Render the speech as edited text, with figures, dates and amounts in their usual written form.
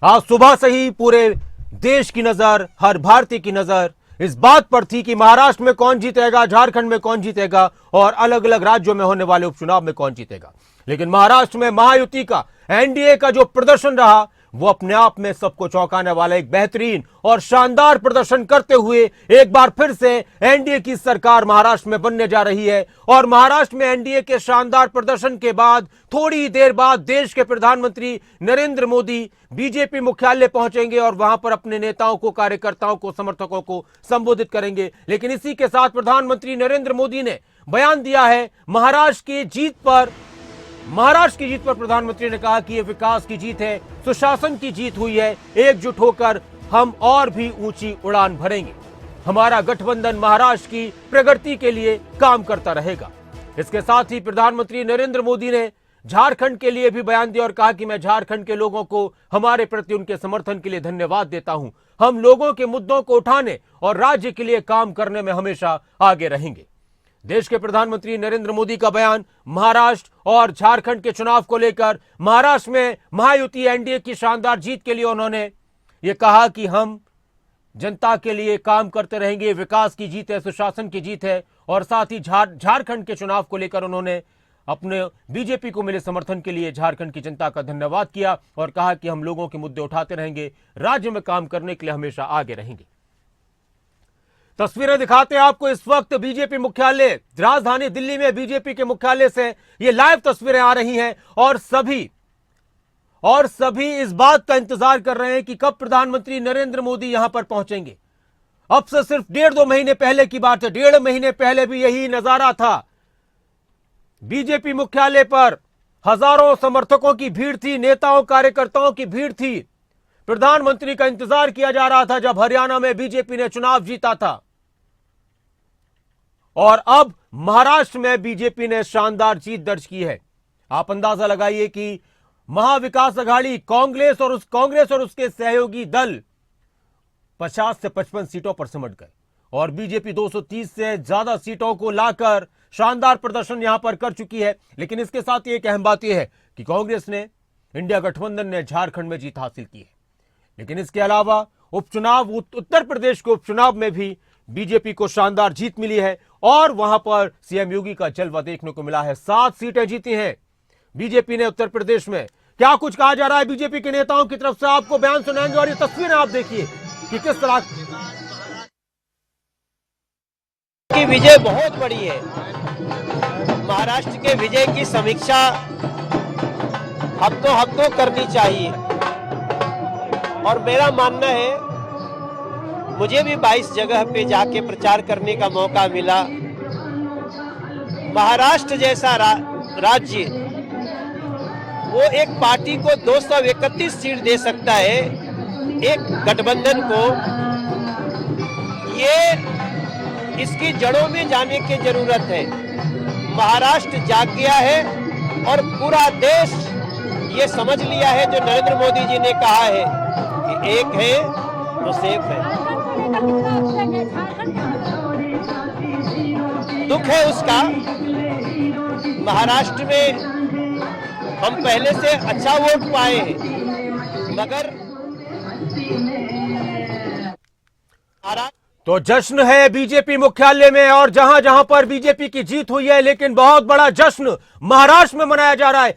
आज सुबह से ही पूरे देश की नजर, हर भारतीय की नजर इस बात पर थी कि महाराष्ट्र में कौन जीतेगा, झारखंड में कौन जीतेगा और अलग अलग राज्यों में होने वाले उपचुनाव में कौन जीतेगा। लेकिन महाराष्ट्र में महायुति का, एनडीए का जो प्रदर्शन रहा वो अपने आप में सबको चौंकाने वाला एक बेहतरीन और शानदार प्रदर्शन करते हुए एक बार फिर से एनडीए की सरकार महाराष्ट्र में बनने जा रही है। और महाराष्ट्र में एनडीए के शानदार प्रदर्शन के बाद थोड़ी देर बाद देश के प्रधानमंत्री नरेंद्र मोदी बीजेपी मुख्यालय पहुंचेंगे और वहां पर अपने नेताओं को, कार्यकर्ताओं को, समर्थकों को संबोधित करेंगे। लेकिन इसी के साथ प्रधानमंत्री नरेंद्र मोदी ने बयान दिया है महाराष्ट्र की जीत पर प्रधानमंत्री ने कहा कि यह विकास की जीत है, सुशासन की जीत हुई है। एकजुट होकर हम और भी ऊंची उड़ान भरेंगे। हमारा गठबंधन महाराष्ट्र की प्रगति के लिए काम करता रहेगा। इसके साथ ही प्रधानमंत्री नरेंद्र मोदी ने झारखंड के लिए भी बयान दिया और कहा कि मैं झारखंड के लोगों को हमारे प्रति उनके समर्थन के लिए धन्यवाद देता हूं। हम लोगों के मुद्दों को उठाने और राज्य के लिए काम करने में हमेशा आगे रहेंगे। देश के प्रधानमंत्री नरेंद्र मोदी का बयान महाराष्ट्र और झारखंड के चुनाव को लेकर, महाराष्ट्र में महायुति एनडीए की शानदार जीत के लिए उन्होंने ये कहा कि हम जनता के लिए काम करते रहेंगे, विकास की जीत है, सुशासन की जीत है। और साथ ही झारखंड के चुनाव को लेकर उन्होंने अपने बीजेपी को मिले समर्थन के लिए झारखंड की जनता का धन्यवाद किया और कहा कि हम लोगों के मुद्दे उठाते रहेंगे, राज्य में काम करने के लिए हमेशा आगे रहेंगे। तस्वीरें दिखाते हैं आपको इस वक्त बीजेपी मुख्यालय, राजधानी दिल्ली में बीजेपी के मुख्यालय से ये लाइव तस्वीरें आ रही हैं और सभी इस बात का इंतजार कर रहे हैं कि कब प्रधानमंत्री नरेंद्र मोदी यहां पर पहुंचेंगे। अब से सिर्फ 1.5-2 महीने पहले की बात है, 1.5 महीने पहले भी यही नजारा था। बीजेपी मुख्यालय पर हजारों समर्थकों की भीड़ थी, नेताओं कार्यकर्ताओं की भीड़ थी। प्रधानमंत्री का इंतजार किया जा रहा था जब हरियाणा में बीजेपी ने चुनाव जीता था। और अब महाराष्ट्र में बीजेपी ने शानदार जीत दर्ज की है। आप अंदाजा लगाइए कि महाविकास अघाड़ी कांग्रेस और उसके सहयोगी दल 50 से 55 सीटों पर सिमट गए और बीजेपी 230 से ज्यादा सीटों को लाकर शानदार प्रदर्शन यहां पर कर चुकी है। लेकिन इसके साथ ही एक अहम बात यह है कि कांग्रेस ने, इंडिया गठबंधन ने झारखंड में जीत हासिल की है। लेकिन इसके अलावा उपचुनाव, उत्तर प्रदेश के उपचुनाव में भी बीजेपी को शानदार जीत मिली है और वहां पर सीएम योगी का जलवा देखने को मिला है। 7 सीटें जीती हैं बीजेपी ने उत्तर प्रदेश में। क्या कुछ कहा जा रहा है बीजेपी के नेताओं की तरफ से, आपको बयान सुनाएंगे और ये तस्वीरें आप देखिए कि किस तरह की विजय बहुत बड़ी है। महाराष्ट्र के विजय की समीक्षा हफ्तों करनी चाहिए और मेरा मानना है, मुझे भी 22 जगह पे जाके प्रचार करने का मौका मिला। महाराष्ट्र जैसा राज्य वो एक पार्टी को 231 सीट दे सकता है, एक गठबंधन को। ये इसकी जड़ों में जाने की जरूरत है। महाराष्ट्र जाग गया है और पूरा देश ये समझ लिया है जो नरेंद्र मोदी जी ने कहा है कि एक है तो सेफ है। दुख है उसका, महाराष्ट्र में हम पहले से अच्छा वोट पाए हैं, मगर तो जश्न है बीजेपी मुख्यालय में और जहां जहां पर बीजेपी की जीत हुई है, लेकिन बहुत बड़ा जश्न महाराष्ट्र में मनाया जा रहा है।